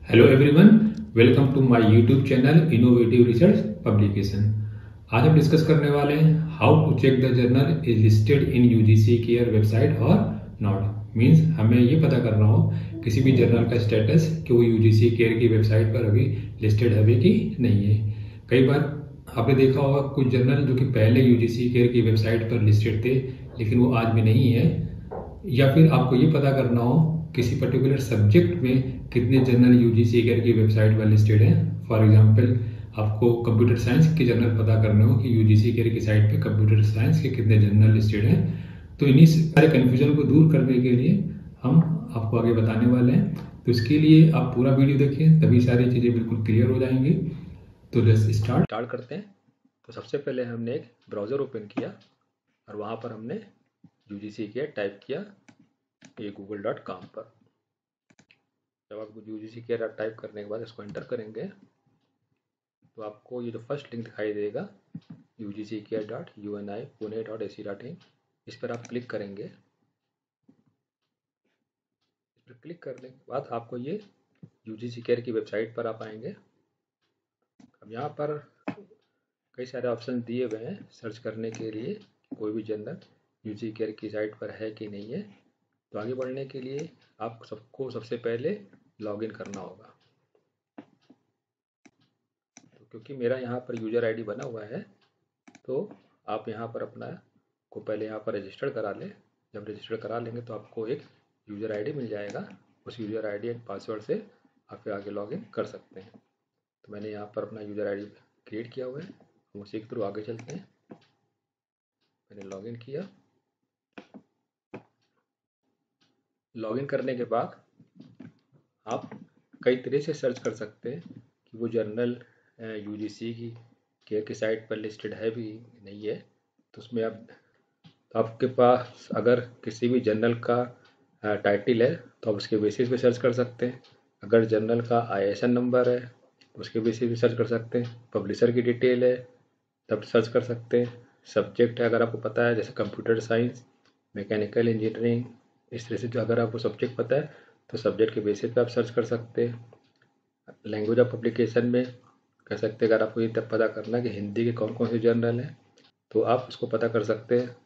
Hello everyone, welcome to my YouTube channel innovative research publication. आज हम discuss करने वाले हैं how to check the journal is listed in UGC CARE website और नॉट। Means हमें ये पता करना हो किसी भी जर्नल का स्टेटस कि वो यूजीसी केयर की वेबसाइट पर अभी लिस्टेड है कि नहीं है। कई बार आपने देखा होगा कुछ जर्नल जो कि पहले यूजीसी केयर की वेबसाइट पर लिस्टेड थे लेकिन वो आज भी नहीं है, या फिर आपको ये पता करना हो किसी पर्टिकुलर सब्जेक्ट में कितने जर्नल यूजीसी केयर की वेबसाइट पर लिस्टेड हैं। फॉर एग्जांपल आपको कंप्यूटर साइंस के जर्नल पता करने हो कि यूजीसी केयर की साइट पे कंप्यूटर साइंस के कितने जर्नल लिस्टेड हैं। तो इन्हीं सारे कन्फ्यूजन को दूर करने के लिए हम आपको आगे बताने वाले हैं। तो इसके लिए आप पूरा वीडियो देखें, तभी सारी चीज़ें बिल्कुल क्लियर हो जाएंगी। तो लेट्स स्टार्ट करते हैं। तो सबसे पहले हमने एक ब्राउज़र ओपन किया और वहाँ पर हमने यूजीसी केयर टाइप किया ये google.com पर। जब आप यूजीसी केयर टाइप करने के बाद इसको एंटर करेंगे तो आपको ये जो फर्स्ट लिंक दिखाई देगा ugckare.uni.pune.ac.in, इस पर आप क्लिक करेंगे। इस पर क्लिक करने के बाद आपको ये यूजीसी केयर की वेबसाइट पर आप आएंगे। अब यहाँ पर कई सारे ऑप्शन दिए हुए हैं सर्च करने के लिए कोई भी जर्नल यूजीसी केयर की साइट पर है कि नहीं है। तो आगे बढ़ने के लिए आप सबको सबसे पहले लॉगिन करना होगा। तो क्योंकि मेरा यहाँ पर यूज़र आईडी बना हुआ है तो आप यहाँ पर अपना को पहले यहाँ पर रजिस्टर करा लें। जब रजिस्टर करा लेंगे तो आपको एक यूज़र आईडी मिल जाएगा। उस यूज़र आईडी एंड पासवर्ड से आप फिर आगे लॉगिन कर सकते हैं। तो मैंने यहाँ पर अपना यूज़र आईडी क्रिएट किया हुआ है, हम उसी के थ्रू आगे चलते हैं। मैंने लॉगिन किया। लॉगिन करने के बाद आप कई तरह से सर्च कर सकते हैं कि वो जर्नल यूजीसी की केयर की साइट पर लिस्टेड है भी नहीं है। तो उसमें आपके पास अगर किसी भी जर्नल का टाइटल है तो आप उसके बेसिस पे सर्च कर सकते हैं। अगर जर्नल का आईएसएन नंबर है तो उसके बेसिस पे सर्च कर सकते हैं। पब्लिशर की डिटेल है तब सर्च कर सकते हैं। सब्जेक्ट है अगर आपको पता है, जैसे कंप्यूटर साइंस, मैकेनिकल इंजीनियरिंग, इस तरह से जो अगर आपको सब्जेक्ट पता है तो सब्जेक्ट के बेसिस पे आप सर्च कर सकते हैं। लैंग्वेज ऑफ पब्लिकेशन में कर सकते हैं। अगर आपको ये तब पता करना है कि हिंदी के कौन कौन से जर्नल हैं तो आप उसको पता कर सकते हैं।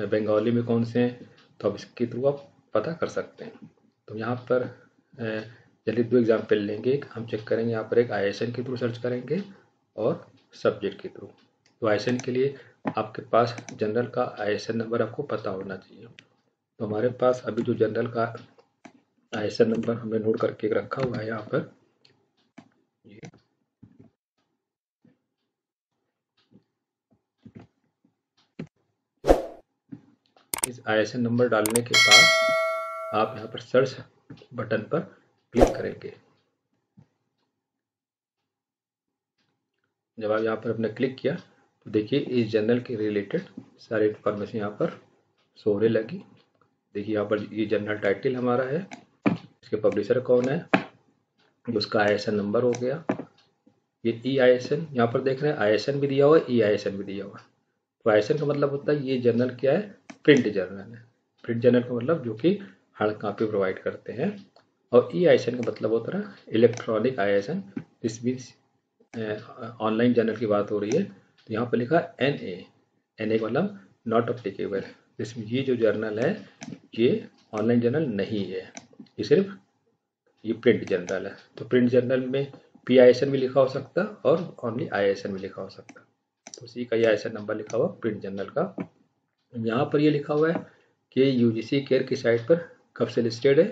बंगाली में कौन से हैं तो आप इसके थ्रू आप पता कर सकते हैं। तो यहाँ पर जल्दी दो एग्जाम्पल लेंगे। एक हम चेक करेंगे, यहाँ पर एक आईएसएन के थ्रू सर्च करेंगे और सब्जेक्ट के थ्रू। तो आईएसएन के लिए आपके पास जनरल का आईएसएन नंबर आपको पता होना चाहिए। तो हमारे पास अभी जो जनरल का आईएसएन नंबर हमने नोट करके रखा हुआ है यहाँ पर, ये इस आईएसएन नंबर डालने के बाद आप यहाँ पर सर्च बटन पर क्लिक करेंगे। जब आप यहाँ पर आपने क्लिक किया तो देखिए इस जर्नल के रिलेटेड सारे इन्फॉर्मेशन यहाँ पर शो होने लगी। देखिए यहाँ पर ये जर्नल टाइटल हमारा है, इसके पब्लिशर कौन है, उसका आईएसएन नंबर हो गया। ये ई आईएसएन यहाँ पर देख रहे हैं, आईएसएन भी दिया हुआ है, ई आईएसएन भी दिया हुआ है। तो आईएसएन का मतलब होता है ये जर्नल क्या है, प्रिंट जर्नल है। प्रिंट जर्नल का मतलब जो कि हार्ड कॉपी प्रोवाइड करते हैं। और ई आईएसएन का मतलब होता है electronic ISN. This means online journal की बात हो रही है। तो यहाँ पर लिखा एन ए का मतलब नॉट अप्लीकेबल। इसमें ये जो जर्नल है ये ऑनलाइन जर्नल नहीं है, ये सिर्फ ये प्रिंट जर्नल है। तो प्रिंट जर्नल में पी आईएसएन भी लिखा हो सकता और ओनली आईएसएन भी लिखा हो सकता। तो उसी का ये आईएसएन नंबर लिखा हुआ प्रिंट जर्नल का। यहाँ पर ये लिखा हुआ है कि यूजीसी केयर की साइट पर कब से लिस्टेड है,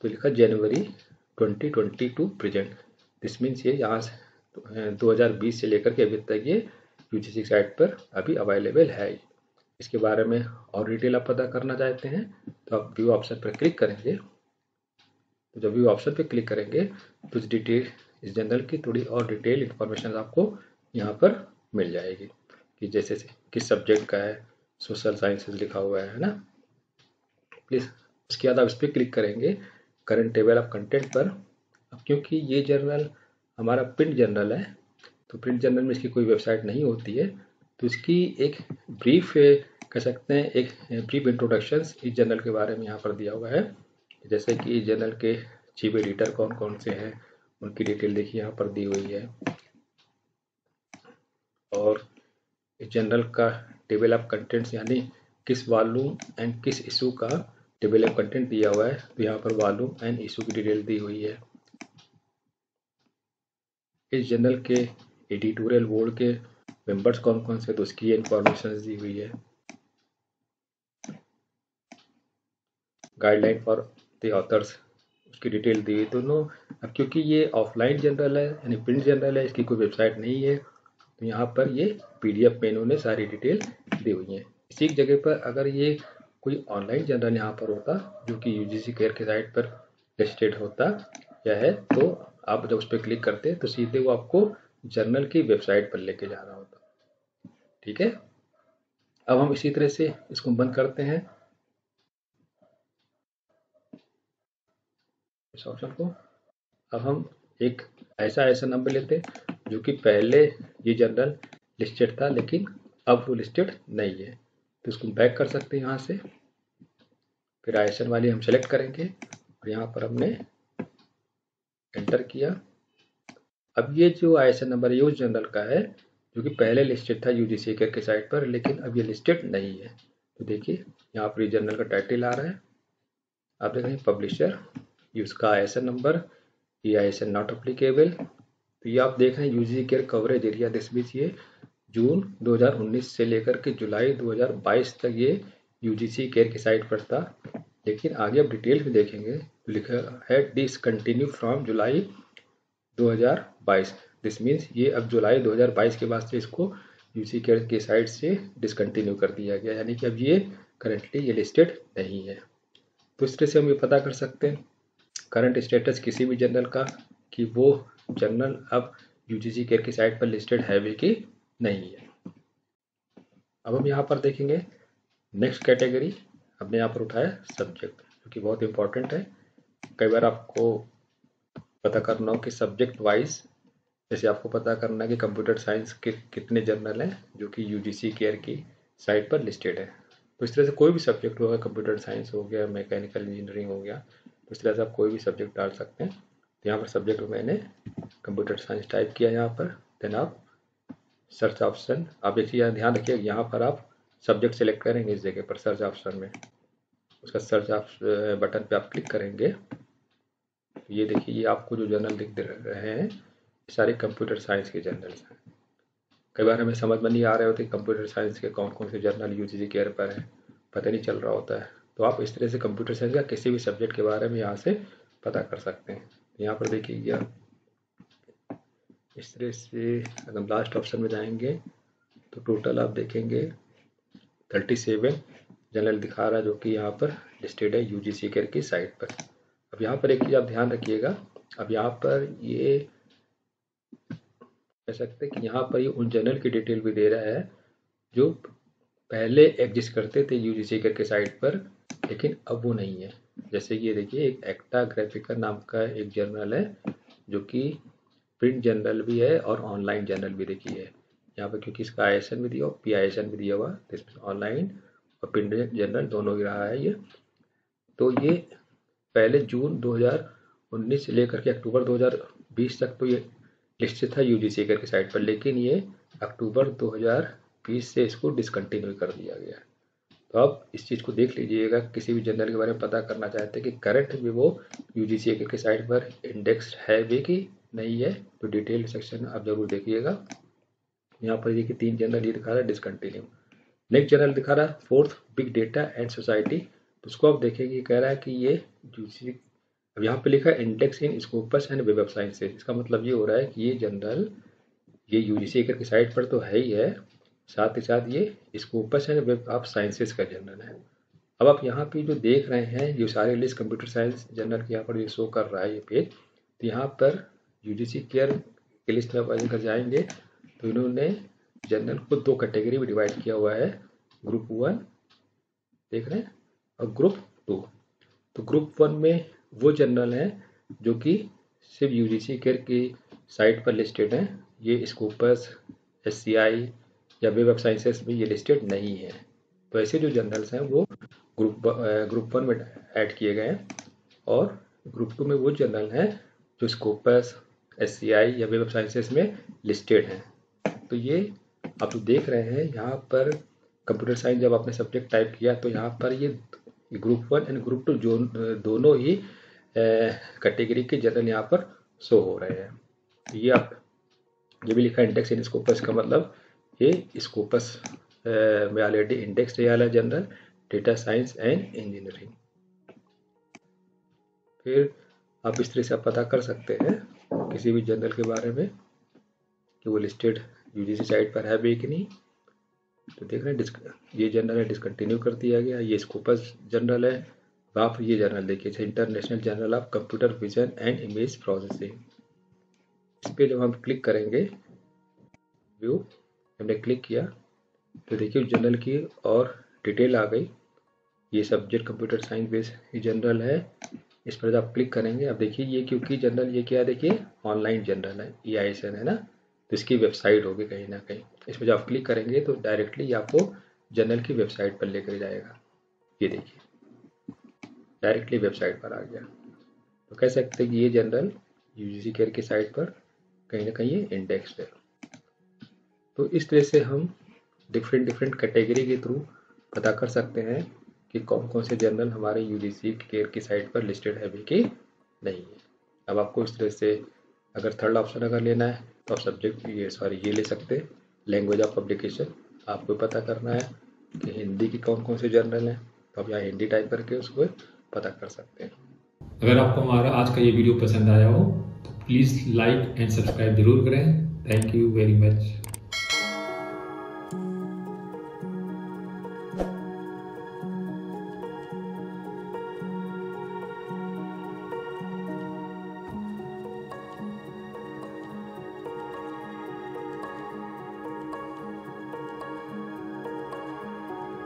तो लिखा जनवरी 2022 प्रेजेंट। दिस मीन्स ये यहाँ से 2020 से लेकर के अभी तक ये यूजीसी साइट पर अभी अवेलेबल है। इसके बारे में और डिटेल आप पता करना चाहते हैं तो आप व्यू ऑप्शन पर क्लिक करेंगे। तो जब व्यू ऑप्शन पर क्लिक करेंगे तो इस जर्नल की थोड़ी और डिटेल इंफॉर्मेशन आपको यहाँ पर मिल जाएगी कि जैसे किस सब्जेक्ट का है, सोशल साइंसेज लिखा हुआ है ना। प्लीज़ उसके बाद आप इस पर क्लिक करेंगे करंट टेबल ऑफ कंटेंट पर। अब क्योंकि ये जर्नल हमारा प्रिंट जर्नल है तो प्रिंट जर्नल में इसकी कोई वेबसाइट नहीं होती है, तो इसकी एक ब्रीफ कह सकते हैं, एक ब्रीफ इंट्रोडक्शन इस जर्नल के बारे में यहाँ पर दिया हुआ है। जैसे कि इस जर्नल के चीफ एडिटर कौन कौन से हैं, उनकी डिटेल देखिए यहाँ पर दी हुई है। और इस जर्नल का टेबल ऑफ कंटेंट्स यानी किस वॉल्यूम एंड किस इशू का टेबल ऑफ कंटेंट दिया हुआ है, तो यहाँ पर वॉल्यूम एंड इशू की डिटेल दी हुई है। इस जर्नल के एडिटोरियल बोर्ड के मेंबर्स कौन कौन से, तो उसकी इंफॉर्मेशन दी हुई है। गाइडलाइन फॉर द ऑथर्स, उसकी डिटेल दी हुई। दोनों अब क्योंकि ये ऑफलाइन जर्नल है यानी प्रिंट जर्नल है, इसकी कोई वेबसाइट नहीं है, तो यहाँ पर ये PDF में इन्होंने सारी डिटेल दी हुई है। इसी जगह पर अगर ये कोई ऑनलाइन जर्नल यहाँ पर होता जो कि UGC केयर की साइट पर लिस्टेड होता या है, तो आप जब उस पर क्लिक करते तो सीधे वो आपको जर्नल की वेबसाइट पर लेके जा रहा होता। ठीक है, अब हम इसी तरह से इसको बंद करते हैं इस ऑप्शन को। अब हम एक ऐसा नंबर लेते हैं जो कि पहले ये जर्नल लिस्टेड था लेकिन अब वो लिस्टेड नहीं है, तो इसको बैक कर सकते हैं यहाँ से। फिर ISN वाली हम सेलेक्ट करेंगे और यहाँ पर हमने एंटर किया। अब ये जो ISN नंबर है उस जर्नल का है जो कि पहले लिस्टेड था UGC केयर की साइट पर, लेकिन अब ये लिस्टेड नहीं है। तो देखिए यहाँ पर जर्नल का टाइटल आ रहा है, आप देख रहे हैं पब्लिशर, ये उसका ISN नंबर, ये ISN नॉट अप्लीकेबल। तो ये आप देख रहे हैं UGC care coverage area, this means ये जून 2019 से लेकर के जुलाई 2022 तक ये UGC केयर की साइट पर था। लेकिन आगे आप डिटेल में देखेंगे तो लिखा है discontinue from July 2022। This means ये अब जुलाई 2022 के बाद से इसको UGC केयर की साइट से डिसकंटिन्यू कर दिया गया, यानी कि अब ये करंटली ये लिस्टेड नहीं है। तो इस तरह से हम ये पता कर सकते हैं करंट स्टेटस किसी भी जर्नल का कि वो जर्नल अब UGC केयर की साइट पर लिस्टेड है भी कि नहीं है। अब हम यहाँ पर देखेंगे नेक्स्ट कैटेगरी हमने यहाँ पर उठाया सब्जेक्ट, जो कि बहुत इंपॉर्टेंट है। कई बार आपको पता करना हो कि सब्जेक्ट वाइज, जैसे आपको पता करना है कि कंप्यूटर साइंस के कितने जर्नल हैं जो कि UGC केयर की साइट पर लिस्टेड है। तो इस तरह से कोई भी सब्जेक्ट होगा, कंप्यूटर साइंस हो गया, मैकेनिकल इंजीनियरिंग हो गया, तो इस तरह से आप कोई भी सब्जेक्ट डाल सकते हैं। तो यहाँ पर सब्जेक्ट मैंने कंप्यूटर साइंस टाइप किया यहाँ पर, देन आप सर्च ऑप्शन, आप देखिए ध्यान रखिए यहाँ पर आप सब्जेक्ट सेलेक्ट करेंगे इस जगह पर सर्च ऑप्शन में, उसका सर्च बटन पे आप क्लिक करेंगे। ये देखिए ये आपको जो जर्नल दिख रहे हैं सारे कंप्यूटर साइंस के जर्नल्स हैं। कई बार हमें समझ में नहीं आ रहे होते कंप्यूटर साइंस के कौन कौन से जर्नल UGC केयर पर है, पता नहीं चल रहा होता है। तो आप इस तरह से कंप्यूटर साइंस का किसी भी सब्जेक्ट के बारे में यहाँ से पता कर सकते हैं। यहाँ पर देखिए इस तरह से अगर लास्ट ऑप्शन में जाएंगे तो टोटल आप देखेंगे 37 जर्नल दिखा रहा है जो कि यहाँ पर लिस्टेड है UGC केयर की साइट पर। अब यहाँ पर एक चीज़ आप ध्यान रखिएगा, अब यहाँ पर ये कह सकते हैं कि यहाँ पर ये उन जर्नल की डिटेल भी दे रहा है जो पहले एग्जिस्ट करते थे UGC केयर की साइट पर, लेकिन अब वो नहीं है। जैसे ये देखिए एक एक्टा ग्राफिका नाम का एक जर्नल है जो कि प्रिंट जर्नल भी है और ऑनलाइन जर्नल भी देखिए यहाँ पर, क्योंकि इसका ISN भी दिया हुआ, PISN भी दिया हुआ, तो इसमें ऑनलाइन और प्रिंट जर्नल दोनों ही रहा है ये। तो ये पहले जून 2019 से लेकर के अक्टूबर 2020 तक तो ये लिस्टेड था UGC केयर की साइट पर, लेकिन ये अक्टूबर 2020 से इसको डिसकंटिन्यू कर दिया गया। तो आप इस चीज़ को देख लीजिएगा, किसी भी जर्नल के बारे में पता करना चाहते हैं कि करंट में वो UGC केयर की साइट पर इंडेक्स है भी कि नहीं है, तो डिटेल सेक्शन आप जरूर देखिएगा। यहाँ पर देखिए 3 जर्नल ये दिखा रहा है डिसकंटिन्यू। नेक्स्ट जर्नल दिखा रहा है fourth big data and society, तो उसको आप देखेंगे कह रहा है कि ये UGC, अब यहाँ पे लिखा है index in Scopus and web of sciences, इसका मतलब ये हो रहा है कि ये जर्नल ये UGC केयर की साइट पर तो है ही है, साथ ही साथ ये Scopus and web of sciences का जर्नल है। अब आप यहाँ पे जो देख रहे हैं ये सारे लिस्ट कंप्यूटर साइंस जर्नल के यहाँ पर ये शो कर रहा है ये पेज, तो यहाँ पर UGC केयर की लिस्ट में आप अगर जाएंगे तो इन्होंने जर्नल को 2 कैटेगरी में डिवाइड किया हुआ है, ग्रुप 1 देख रहे हैं और ग्रुप 2। तो ग्रुप 1 में वो जर्नल हैं जो कि सिर्फ UGC केयर की साइट पर लिस्टेड हैं, ये स्कोपस, SCI या वेब ऑफ साइंसेस में ये लिस्टेड नहीं है। तो ऐसे जो जर्नल्स हैं वो ग्रुप 1 में ऐड किए गए हैं, और ग्रुप 2 में वो जर्नल हैं जो स्कोपस, SCI या वेब ऑफ साइंसेस में लिस्टेड हैं। तो ये आप जो देख रहे हैं यहाँ पर कंप्यूटर साइंस जब आपने सब्जेक्ट टाइप किया तो यहाँ पर ये ग्रुप 1 एंड ग्रुप 2 जो दोनों ही कैटेगरी के जर्नल यहाँ पर शो हो रहे हैं। तो ये भी लिखा है इंडेक्स इन स्कोपस का मतलब ये स्कोपस में ऑलरेडी इंडेक्स है वाला journal data science and engineering. फिर आप इस तरह से आप पता कर सकते हैं किसी भी जर्नल के बारे में कि वो लिस्टेड UGC साइट पर है भी कि नहीं। तो देख रहे हैं ये जर्नल है डिसकंटिन्यू कर दिया गया, ये स्कोपस जर्नल है। आप ये जर्नल देखिए international journal of computer vision and image processing. इस पर जब हम क्लिक करेंगे व्यू, हमने क्लिक किया तो देखिए जर्नल की और डिटेल आ गई। ये subject computer science based journal है। इस पर जब आप क्लिक करेंगे अब देखिए ये क्योंकि जर्नल ये क्या है, देखिए ऑनलाइन जर्नल है, EISN है ना, तो इसकी वेबसाइट होगी कहीं ना कहीं। इस पर जब आप क्लिक करेंगे तो डायरेक्टली आपको जर्नल की वेबसाइट पर लेकर जाएगा। ये देखिए डायरेक्टली वेबसाइट पर आ गया। तो कह सकते हैं कि ये जर्नल UGC केयर की साइट पर कहीं ना कहीं इंडेक्स्ड है। तो इस तरह से हम डिफरेंट कैटेगरी के थ्रू पता कर सकते हैं कि कौन कौन से जर्नल हमारे UGC केयर की साइट पर लिस्टेड है भी कि नहीं है। अब आपको इस तरह से अगर थर्ड ऑप्शन अगर लेना है तो आप सब्जेक्ट ये ले सकते हैं लैंग्वेज ऑफ पब्लिकेशन। आपको पता करना है कि हिंदी की कौन कौन से जर्नल हैं तो आप यहाँ हिंदी टाइप करके उसको पता कर सकते हैं। अगर आपको हमारा आज का ये वीडियो पसंद आया हो तो प्लीज़ लाइक एंड सब्सक्राइब जरूर करें। Thank you very much.